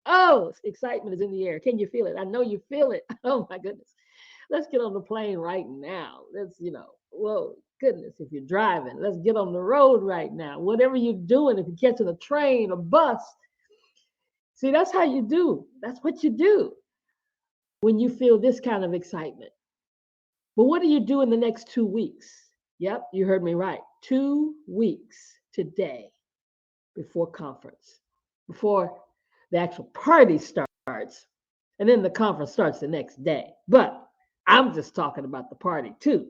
Oh, excitement is in the air. Can you feel it? I know you feel it. Oh my goodness. Let's get on the plane right now. Whoa, goodness, if you're driving, let's get on the road right now. Whatever you're doing, if you're catching a train, a bus, see, that's how you do. That's what you do when you feel this kind of excitement. But what do you do in the next 2 weeks? Yep, you heard me right. 2 weeks today before conference, before the actual party starts. And then the conference starts the next day. But I'm just talking about the party too.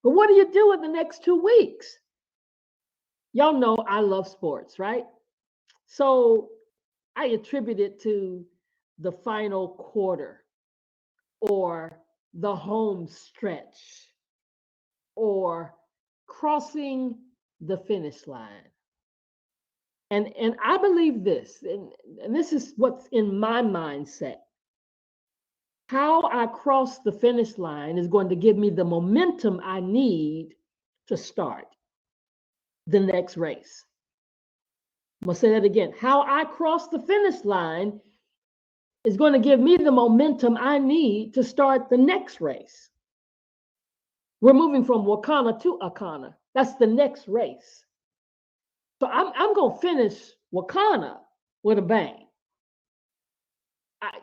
But what do you do in the next 2 weeks? Y'all know I love sports, right? So I attribute it to the final quarter or the home stretch or crossing the finish line. And I believe this, and this is what's in my mindset. How I cross the finish line is going to give me the momentum I need to start the next race. I'm going to say that again. How I cross the finish line is going to give me the momentum I need to start the next race. We're moving from Wakana to Akana. That's the next race. So I'm going to finish Wakana with a bang.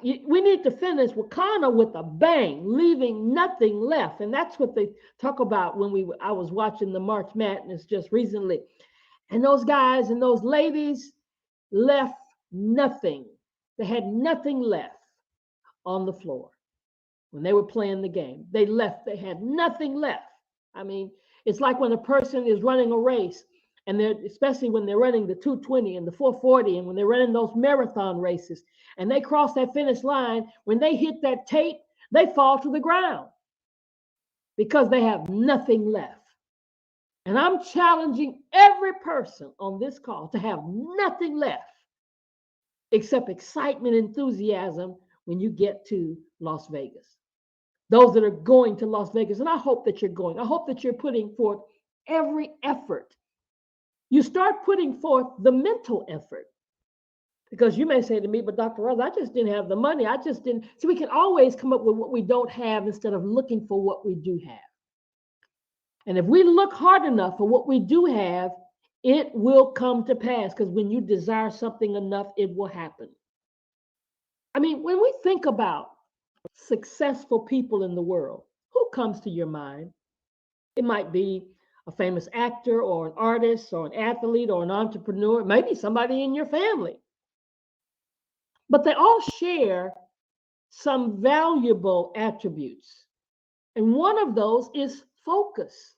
We need to finish Wakana with a bang, leaving nothing left. And that's what they talk about when I was watching the March Madness just recently. And those guys and those ladies left nothing. They had nothing left on the floor when they were playing the game. They had nothing left. I mean, it's like when a person is running a race, and especially when they're running the 220 and the 440, and when they're running those marathon races, and they cross that finish line, when they hit that tape, they fall to the ground because they have nothing left. And I'm challenging every person on this call to have nothing left except excitement, enthusiasm when you get to Las Vegas. Those that are going to Las Vegas, and I hope that you're going. I hope that you're putting forth every effort. You start putting forth the mental effort. Because you may say to me, but Dr. Ross, I just didn't have the money. I just didn't. So we can always come up with what we don't have instead of looking for what we do have. And if we look hard enough for what we do have, it will come to pass. Because when you desire something enough, it will happen. I mean, when we think about successful people in the world, who comes to your mind? It might be a famous actor or an artist or an athlete or an entrepreneur, maybe somebody in your family. But they all share some valuable attributes. And one of those is focus.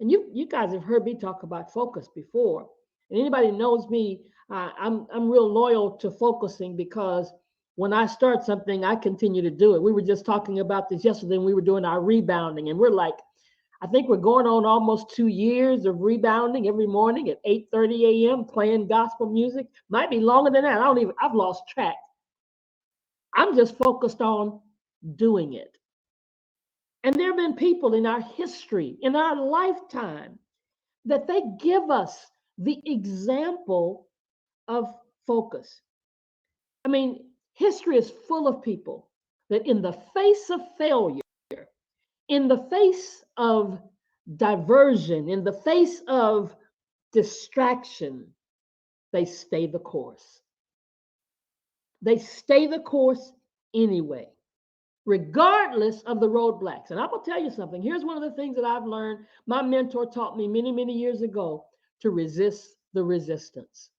And you guys have heard me talk about focus before. And anybody knows me, I'm real loyal to focusing because when I start something, I continue to do it. We were just talking about this yesterday when we were doing our rebounding. And we're like, I think we're going on almost 2 years of rebounding every morning at 8:30 a.m. playing gospel music. Might be longer than that. I've lost track. I'm just focused on doing it. And there have been people in our history, in our lifetime, that they give us the example of focus. I mean, history is full of people that in the face of failure, in the face of diversion, in the face of distraction, they stay the course. They stay the course anyway, regardless of the roadblocks. And I'm going to tell you something. Here's one of the things that I've learned. My mentor taught me many, many years ago to resist the resistance.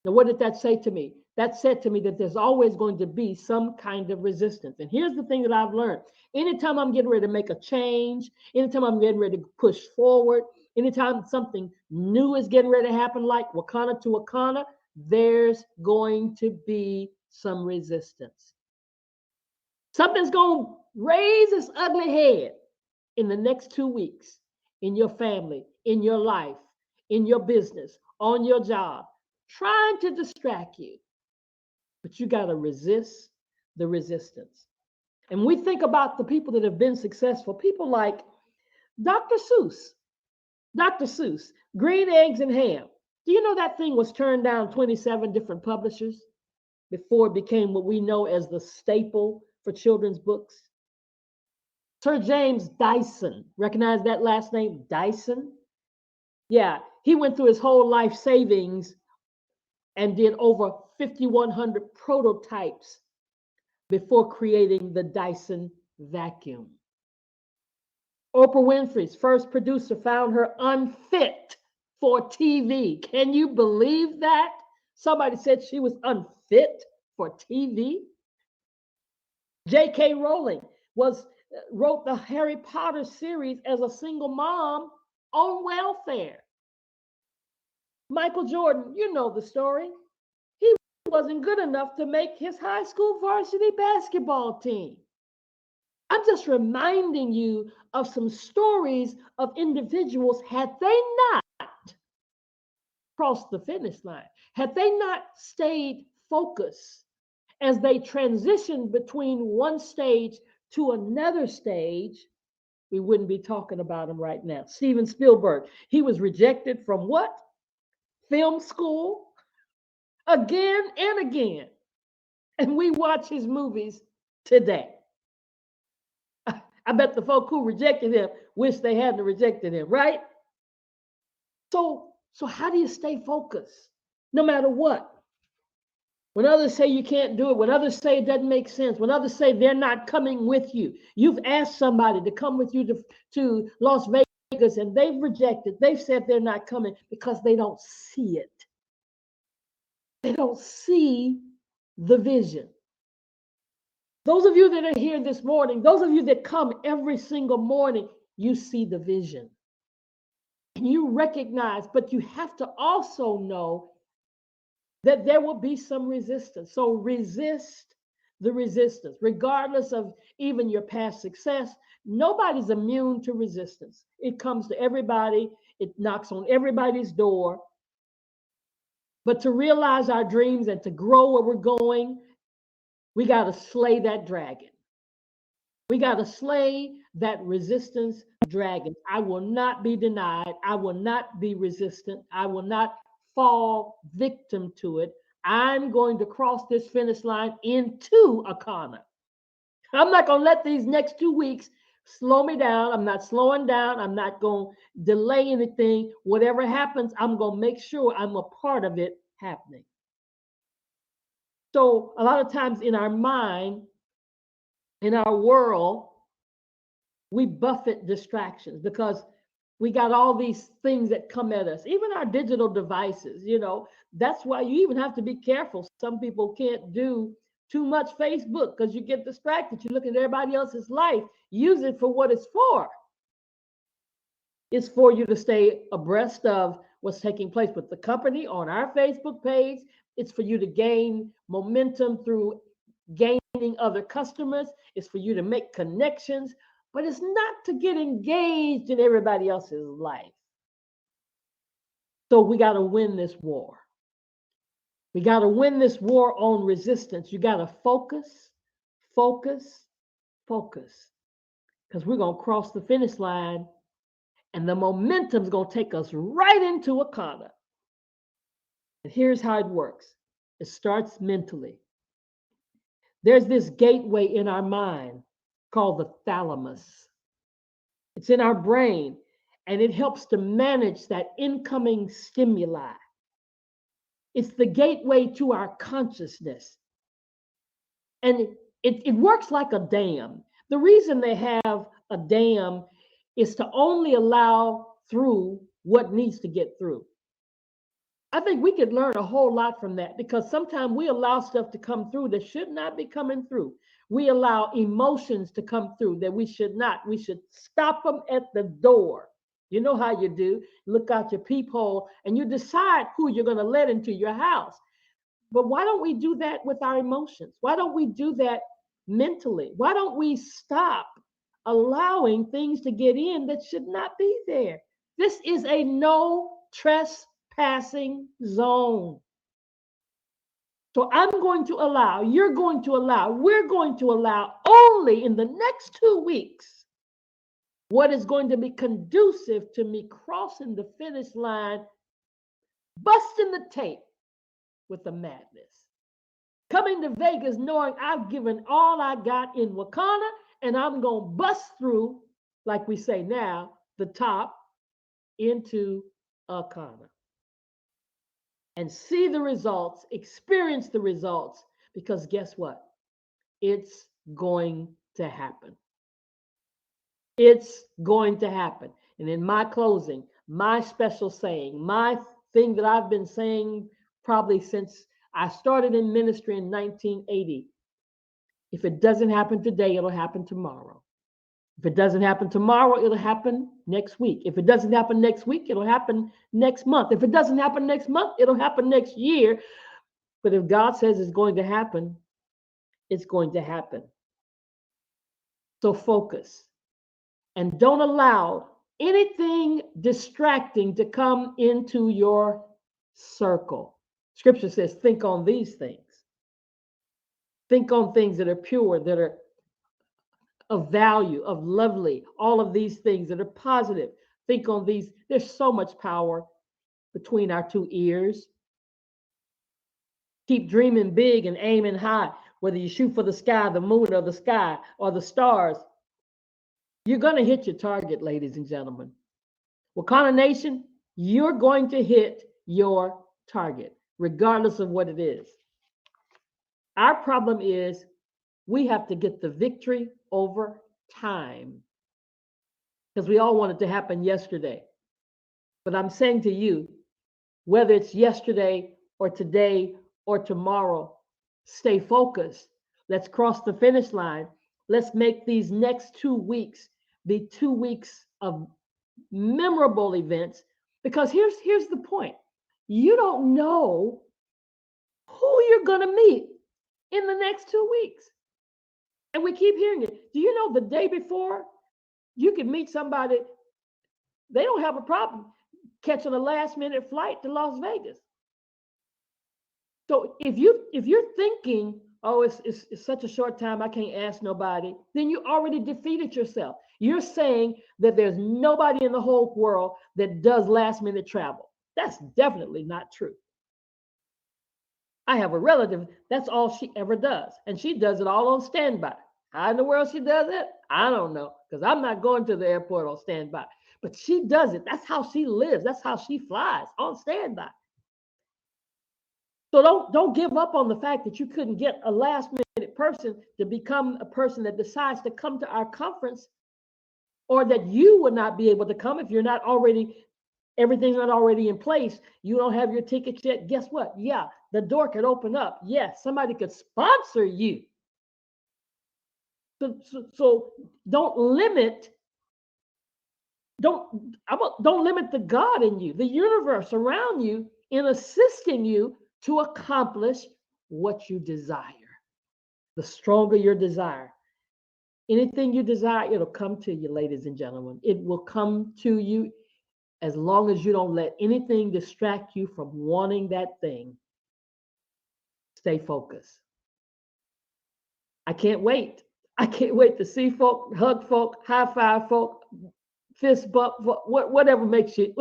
Now, what did that say to me? That said to me that there's always going to be some kind of resistance. And here's the thing that I've learned. Anytime I'm getting ready to make a change, anytime I'm getting ready to push forward, anytime something new is getting ready to happen, like Wakana to Wakana, there's going to be some resistance. Something's going to raise its ugly head in the next 2 weeks in your family, in your life, in your business, on your job, trying to distract you. But you got to resist the resistance. And we think about the people that have been successful, people like Dr. Seuss. Dr. Seuss, Green Eggs and Ham. Do you know that thing was turned down 27 different publishers? before it became what we know as the staple for children's books. Sir James Dyson, recognize that last name, Dyson? Yeah, he went through his whole life savings and did over 5,100 prototypes before creating the Dyson vacuum. Oprah Winfrey's first producer found her unfit for TV. Can you believe that? Somebody said she was unfit for TV. J.K. Rowling wrote the Harry Potter series as a single mom on welfare. Michael Jordan, you know the story. He wasn't good enough to make his high school varsity basketball team. I'm just reminding you of some stories of individuals, had they not crossed the finish line, had they not stayed focused as they transitioned between one stage to another stage, we wouldn't be talking about him right now. Steven Spielberg, he was rejected from what? Film school again and again. And we watch his movies today. I bet the folk who rejected him wish they hadn't rejected him, right? So how do you stay focused no matter what? When others say you can't do it, when others say it doesn't make sense, when others say they're not coming with you, you've asked somebody to come with you to Las Vegas and they've rejected, they've said they're not coming because they don't see it. They don't see the vision. Those of you that are here this morning, those of you that come every single morning, you see the vision. And you recognize, but you have to also know that there will be some resistance. So resist the resistance, regardless of even your past success. Nobody's immune to resistance. It comes to everybody. It knocks on everybody's door. But to realize our dreams and to grow where we're going, we got to slay that dragon. We got to slay that resistance dragon. I will not be denied. I will not be resistant. I will not fall victim to it. I'm going to cross this finish line into Akana. I'm not going to let these next 2 weeks slow me down. I'm not slowing down. I'm not going to delay anything. Whatever happens, I'm going to make sure I'm a part of it happening. So a lot of times in our mind, in our world, we buffet distractions because we got all these things that come at us, even our digital devices, that's why you even have to be careful. Some people can't do too much Facebook because you get distracted. You look at everybody else's life. Use it for what it's for. It's for you to stay abreast of what's taking place with the company on our Facebook page. It's for you to gain momentum through gaining other customers. It's for you to make connections, but it's not to get engaged in everybody else's life. So we got to win this war. We got to win this war on resistance. You got to focus, focus, focus, because we're going to cross the finish line and the momentum is going to take us right into Akana. And here's how it works. It starts mentally. There's this gateway in our mind called the thalamus. It's in our brain, and it helps to manage that incoming stimuli. It's the gateway to our consciousness. And it works like a dam. The reason they have a dam is to only allow through what needs to get through. I think we could learn a whole lot from that because sometimes we allow stuff to come through that should not be coming through. We allow emotions to come through that we should not. We should stop them at the door. You know how you do. Look out your peephole and you decide who you're going to let into your house. But why don't we do that with our emotions? Why don't we do that mentally? Why don't we stop allowing things to get in that should not be there? This is a no trespassing zone. So I'm going to allow, you're going to allow, we're going to allow only in the next 2 weeks what is going to be conducive to me crossing the finish line, busting the tape with the madness. coming to Vegas knowing I've given all I got in Wakana, and I'm going to bust through, like we say now, the top into Akana. And see the results, experience the results, because guess what? It's going to happen. It's going to happen. And in my closing, my special saying, my thing that I've been saying probably since I started in ministry in 1980, if it doesn't happen today, it'll happen tomorrow. If it doesn't happen tomorrow, it'll happen next week. If it doesn't happen next week, it'll happen next month. If it doesn't happen next month, it'll happen next year. But if God says it's going to happen, it's going to happen. So focus and don't allow anything distracting to come into your circle. Scripture says, think on these things. Think on things that are pure, that are of value, of lovely, all of these things that are positive. Think on these. There's so much power between our two ears. Keep dreaming big and aiming high. Whether you shoot for the sky, the moon, or the sky, or the stars, you're going to hit your target, ladies and gentlemen. Wakana Nation, you're going to hit your target, regardless of what it is. Our problem is we have to get the victory over time, because we all want it to happen yesterday. But I'm saying to you, whether it's yesterday or today or tomorrow, stay focused. Let's cross the finish line. Let's make these next 2 weeks be 2 weeks of memorable events, because here's the point. You don't know who you're going to meet in the next 2 weeks. And we keep hearing it. Do you know the day before you can meet somebody, they don't have a problem catching a last-minute flight to Las Vegas. So if you're thinking, oh, it's such a short time, I can't ask nobody, then you already defeated yourself. You're saying that there's nobody in the whole world that does last-minute travel. That's definitely not true. I have a relative, that's all she ever does. And she does it all on standby. How in the world she does it? I don't know, because I'm not going to the airport on standby. But she does it. That's how she lives. That's how she flies, on standby. So don't give up on the fact that you couldn't get a last-minute person to become a person that decides to come to our conference, or that you would not be able to come if you're not already, everything's not already in place. You don't have your tickets yet. Guess what? Yeah, the door could open up. Yes, somebody could sponsor you. So don't limit the God in you, the universe around you, in assisting you to accomplish what you desire. The stronger your desire, anything you desire, it'll come to you, ladies and gentlemen. It will come to you as long as you don't let anything distract you from wanting that thing. Stay focused. I can't wait. I can't wait to see folk, hug folk, high five folk, fist bump, whatever makes you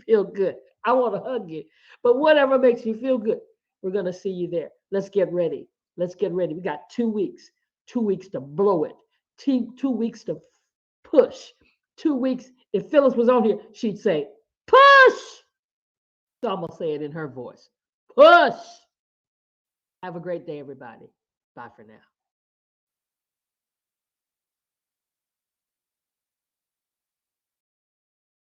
feel good. I want to hug you, but whatever makes you feel good, we're going to see you there. Let's get ready. Let's get ready. We got 2 weeks, 2 weeks to blow it, 2 weeks to push, 2 weeks. If Phyllis was on here, she'd say, push. So I'm going to say it in her voice. Push. Have a great day, everybody. Bye for now.